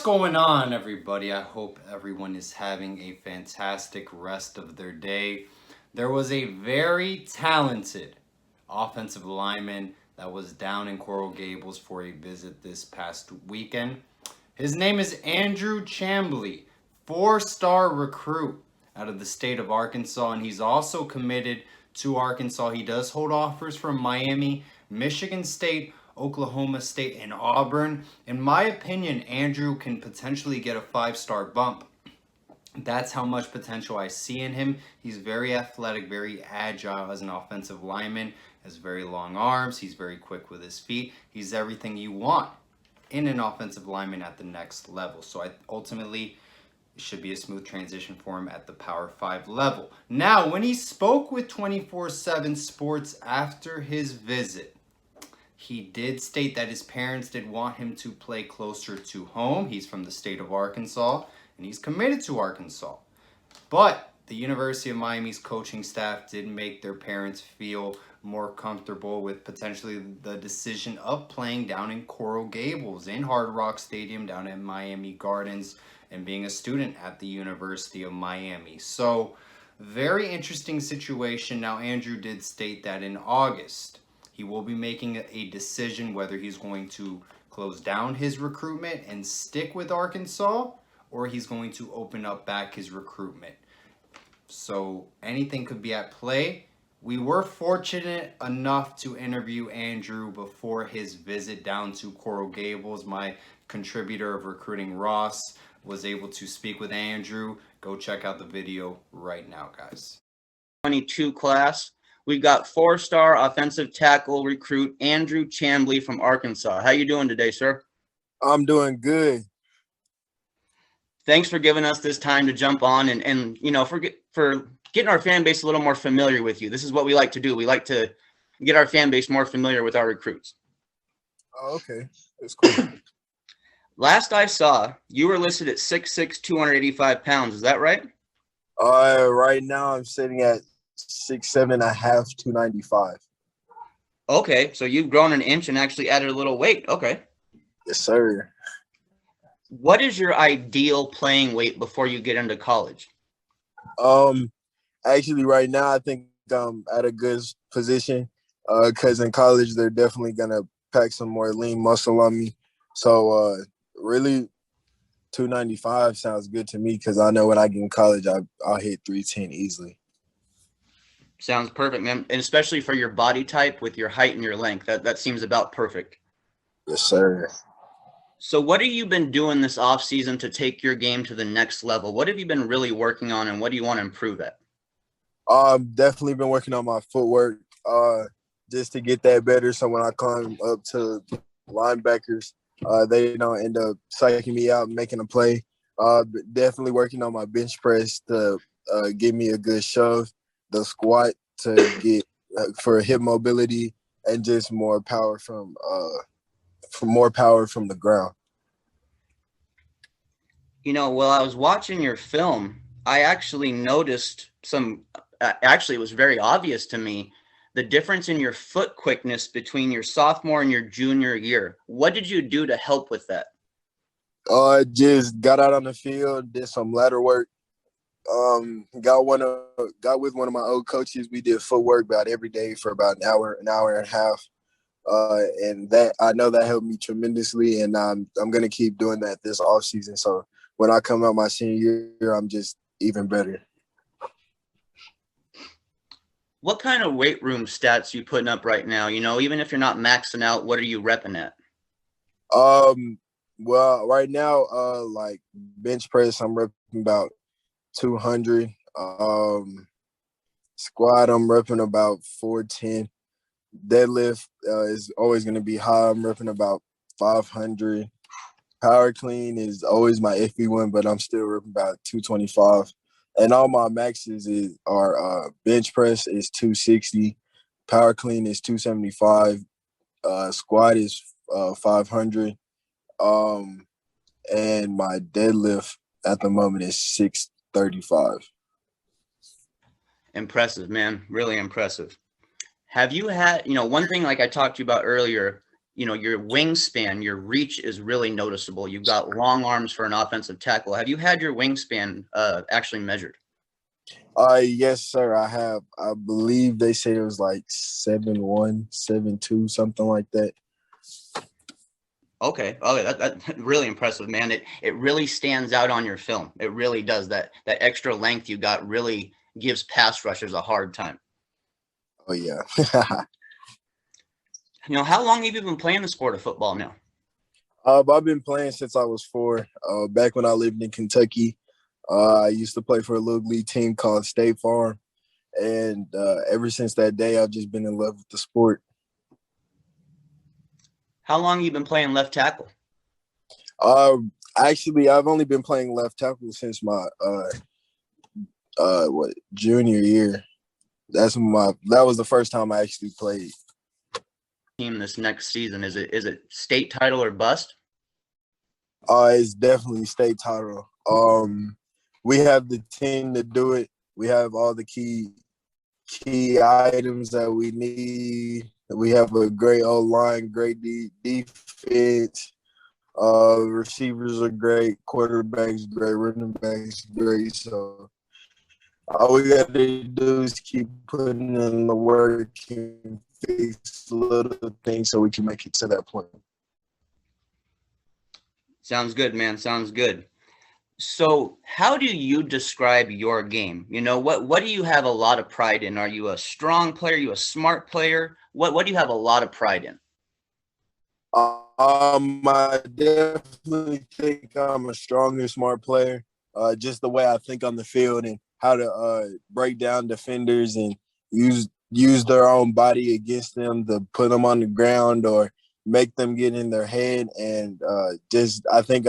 What's going on, everybody? I hope everyone is having a fantastic rest of their day. There was a very talented offensive lineman that was down in Coral Gables for a visit this past weekend. His name is Andrew Chamblee, four-star recruit out of the state of Arkansas, and he's also committed to Arkansas. He does hold offers from Miami, Michigan State, Oklahoma State, and Auburn. In my opinion, Andrew can potentially get a five-star bump. That's how much potential I see in him. He's very athletic, very agile as an offensive lineman, has very long arms, he's very quick with his feet. He's everything you want in an offensive lineman at the next level. So ultimately, it should be a smooth transition for him at the Power 5 level. Now, when he spoke with 24/7 Sports after his visit, he did state that his parents did want him to play closer to home. He's from the state of Arkansas, and he's committed to Arkansas. But the University of Miami's coaching staff did make their parents feel more comfortable with potentially the decision of playing down in Coral Gables, in Hard Rock Stadium, down in Miami Gardens, and being a student at the University of Miami. So, very interesting situation. Now, Andrew did state that in August, he will be making a decision whether he's going to close down his recruitment and stick with Arkansas, or he's going to open up back his recruitment. So anything could be at play. We were fortunate enough to interview Andrew before his visit down to Coral Gables. My contributor of recruiting, Ross, was able to speak with Andrew. Go check out the video right now, guys. 22 class. We've got four-star offensive tackle recruit Andrew Chamblee from Arkansas. How you doing today, sir? I'm doing good. Thanks for giving us this time to jump on and you know, for getting our fan base a little more familiar with you. This is what we like to do. We like to get our fan base more familiar with our recruits. Oh, okay. That's cool. Last I saw, you were listed at 6'6", 285 pounds. Is that right? Right now I'm sitting at 6'7.5", 295. Okay, so you've grown an inch and actually added a little weight. Okay. Yes, sir. What is your ideal playing weight before you get into college? Actually, right now I think I'm at a good position. Because in college they're definitely gonna pack some more lean muscle on me. So really, 295 sounds good to me because I know when I get in college I'll hit 310 easily. Sounds perfect, man. And especially for your body type with your height and your length, that seems about perfect. Yes, sir. So what have you been doing this off season to take your game to the next level? What have you been really working on, and what do you want to improve at? Definitely been working on my footwork just to get that better. So when I climb up to linebackers, they don't end up psyching me out and making a play. Definitely working on my bench press to give me a good shove, the squat to get for hip mobility, and just more power from the ground. You know, while I was watching your film, I actually noticed actually it was very obvious to me, the difference in your foot quickness between your sophomore and your junior year. What did you do to help with that? Just got out on the field, did some ladder work. Got with one of my old coaches. We did footwork about every day for about an hour and a half. And that I know that helped me tremendously, and I'm gonna keep doing that this off season. So when I come out my senior year, I'm just even better. What kind of weight room stats are you putting up right now? You know, even if you're not maxing out, what are you repping at? Well, right now, like bench press, I'm repping about 200. Squat, I'm repping about 410. Deadlift is always going to be high. I'm repping about 500. Power clean is always my iffy one, but I'm still repping about 225. And all my maxes are bench press is 260. Power clean is 275. Squat is 500. And my deadlift at the moment is 635. Impressive, man. Really impressive. Have you had, you know, one thing like I talked to you about earlier, your wingspan, your reach is really noticeable. You've got long arms for an offensive tackle. Have you had your wingspan actually measured? Yes, sir. I have. I believe they said it was like 7'1", 7'2", something like that. Okay. Oh, that really impressive, man. It really stands out on your film. It really does. That extra length you got really gives pass rushers a hard time. Oh yeah. How long have you been playing the sport of football now? I've been playing since I was 4. Back when I lived in Kentucky, I used to play for a little league team called State Farm, and ever since that day, I've just been in love with the sport. How long have you been playing left tackle? Actually, I've only been playing left tackle since my junior year. That was the first time I actually played. Team this next season, is it state title or bust? It's definitely state title. We have the team to do it. We have all the key items that we need. We have a great O-line, great defense. Receivers are great, quarterbacks great, running backs great. So all we got to do is keep putting in the work and fix little things so we can make it to that point. Sounds good, man. Sounds good. So how do you describe your game? What do you have a lot of pride in? Are you a strong player? Are you a smart player? What do you have a lot of pride in? I definitely think I'm a strong and smart player. Just the way I think on the field and how to break down defenders and use their own body against them to put them on the ground or make them get in their head. And I think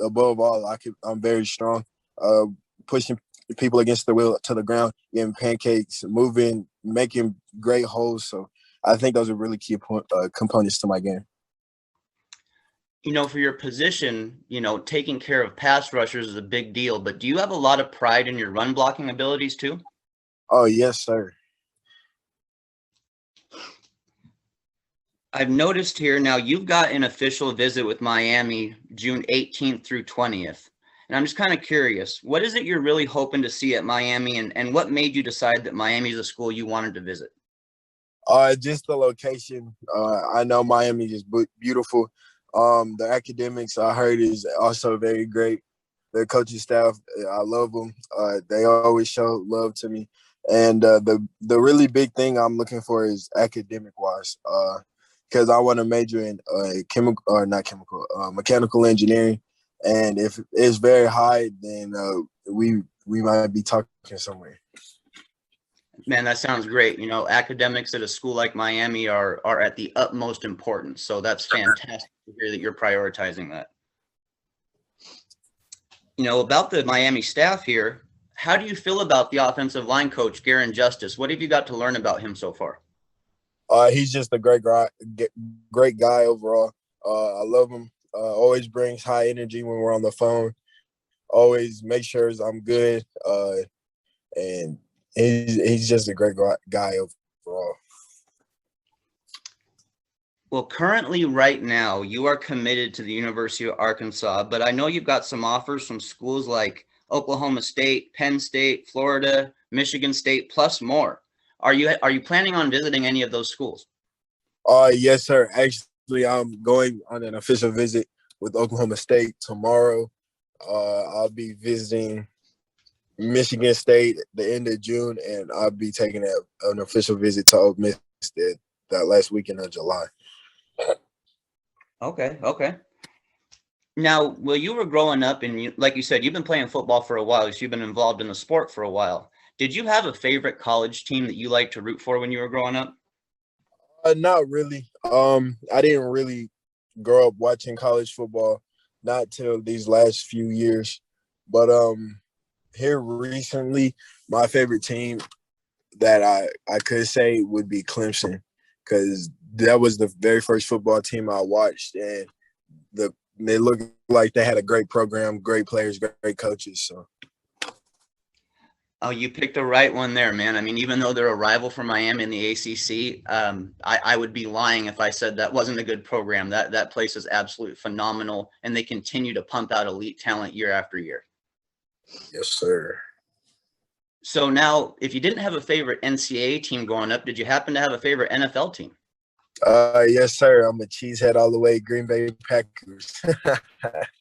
above all, I'm very strong. Pushing people against the wheel to the ground, getting pancakes, moving, making great holes. So I think those are really key components to my game. For your position, taking care of pass rushers is a big deal, but do you have a lot of pride in your run blocking abilities too? Oh, yes, sir. I've noticed here now you've got an official visit with Miami June 18th through 20th. And I'm just kind of curious, what is it you're really hoping to see at Miami, and what made you decide that Miami is a school you wanted to visit? Just the location. I know Miami is beautiful. The academics I heard is also very great. The coaching staff, I love them. They always show love to me. And the really big thing I'm looking for is academic wise, because I want to major in mechanical engineering. And if it's very high, then we might be talking somewhere. Man, that sounds great. Academics at a school like Miami are at the utmost importance. So that's fantastic to hear that you're prioritizing that. About the Miami staff here, how do you feel about the offensive line coach, Garen Justice? What have you got to learn about him so far? He's just a great guy overall. I love him. Always brings high energy when we're on the phone. Always make sure I'm good. And he's just a great guy overall. Well, currently right now, you are committed to the University of Arkansas, but I know you've got some offers from schools like Oklahoma State, Penn State, Florida, Michigan State, plus more. Are you planning on visiting any of those schools? Yes, sir. Actually, I'm going on an official visit with Oklahoma State tomorrow. I'll be visiting Michigan State at the end of June, and I'll be taking an official visit to Ole Miss that last weekend of July. Okay. Now, while you were growing up, and like you said, you've been playing football for a while, so you've been involved in the sport for a while. Did you have a favorite college team that you liked to root for when you were growing up? Not really. I didn't really grow up watching college football, not till these last few years. But here recently, my favorite team that I could say would be Clemson, because that was the very first football team I watched, and they looked like they had a great program, great players, great coaches. So Oh, you picked the right one there, man. I mean, even though they're a rival for Miami in the ACC, I would be lying if I said that wasn't a good program. That place is absolutely phenomenal, and they continue to pump out elite talent year after year. Yes, sir. So now, if you didn't have a favorite NCAA team growing up, did you happen to have a favorite NFL team? Yes, sir. I'm a cheesehead all the way. Green Bay Packers.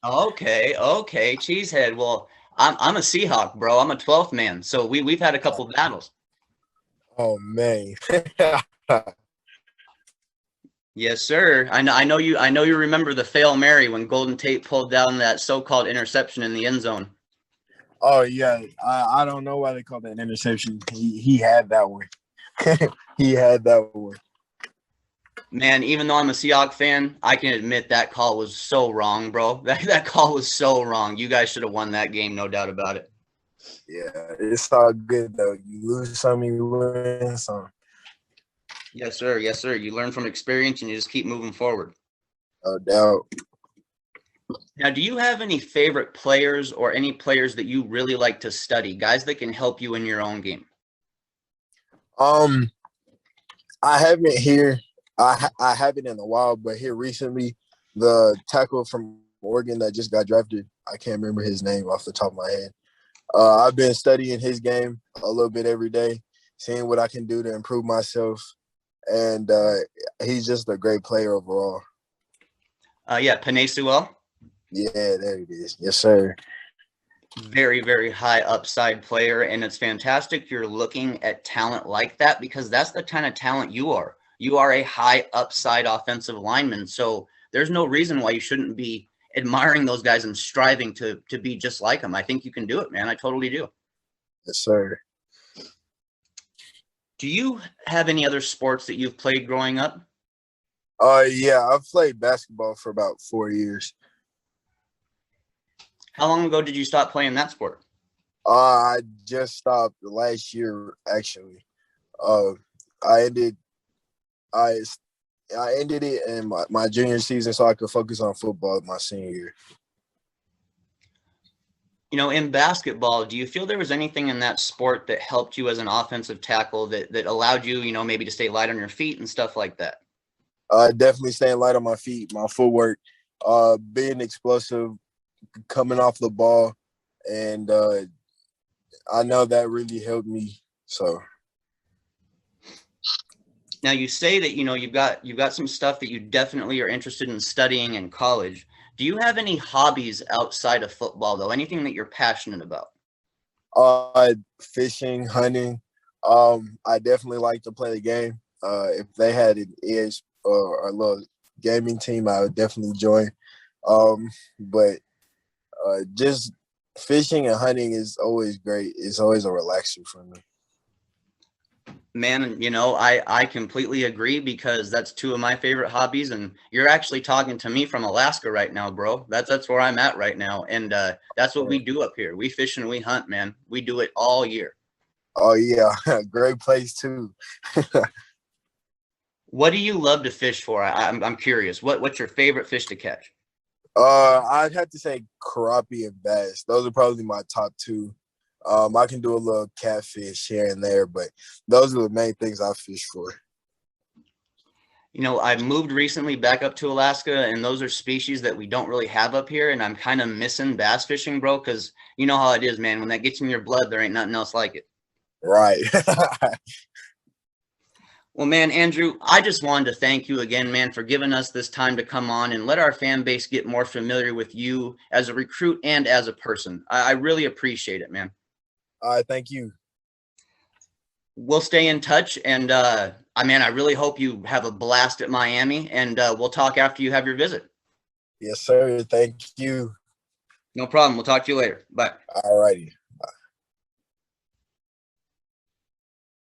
Okay, cheesehead. Well, I'm a Seahawk, bro. I'm a 12th man. So we've had a couple battles. Oh man. Yes, sir. I know you remember the Fail Mary when Golden Tate pulled down that so-called interception in the end zone. Oh yeah. I don't know why they called that an interception. He had that one. He had that one. Man, even though I'm a Seahawks fan, I can admit that call was so wrong, bro. That call was so wrong. You guys should have won that game, no doubt about it. Yeah, it's all good though. You lose some, you win some. Yes, sir. Yes, sir. You learn from experience and you just keep moving forward. No doubt. Now, do you have any favorite players or any players that you really like to study, guys that can help you in your own game? I haven't here. I haven't in a while, but here recently, the tackle from Oregon that just got drafted, I can't remember his name off the top of my head. I've been studying his game a little bit every day, seeing what I can do to improve myself, and he's just a great player overall. Yeah, Penei Sewell. Yeah, there it is. Yes, sir. Very, very high upside player, and it's fantastic you're looking at talent like that because that's the kind of talent you are. You are a high upside offensive lineman, so there's no reason why you shouldn't be admiring those guys and striving to be just like them. I think you can do it, man. I totally do. Yes, sir. Do you have any other sports that you've played growing up? Yeah, I've played basketball for about 4 years. How long ago did you stop playing that sport? I just stopped last year, actually. I ended I ended it in my junior season so I could focus on football my senior year. You know, in basketball, do you feel there was anything in that sport that helped you as an offensive tackle that allowed you, you know, maybe to stay light on your feet and stuff like that? Definitely staying light on my feet, my footwork, being explosive, coming off the ball, and I know that really helped me. So now you say that, you know, you've got some stuff that you definitely are interested in studying in college. Do you have any hobbies outside of football, though? Anything that you're passionate about? Fishing, hunting. I definitely like to play the game. If they had an ES or a little gaming team, I would definitely join. But just fishing and hunting is always great. It's always a relaxer for me. Man, you know, I completely agree because that's two of my favorite hobbies, and you're actually talking to me from Alaska right now, bro. That's where I'm at right now, and that's what we do up here. We fish and we hunt, man. We do it all year. Oh yeah, great place too. What do you love to fish for? I'm curious. What's your favorite fish to catch? I'd have to say crappie and bass. Those are probably my top two. I can do a little catfish here and there, but those are the main things I fish for. You know, I moved recently back up to Alaska, and those are species that we don't really have up here, and I'm kind of missing bass fishing, bro, because you know how it is, man. When that gets in your blood, there ain't nothing else like it. Right. Well, man, Andrew, I just wanted to thank you again, man, for giving us this time to come on and let our fan base get more familiar with you as a recruit and as a person. I really appreciate it, man. Thank you. We'll stay in touch, and I really hope you have a blast at Miami, and we'll talk after you have your visit. Yes, sir. Thank you. No problem. We'll talk to you later. Bye. All righty.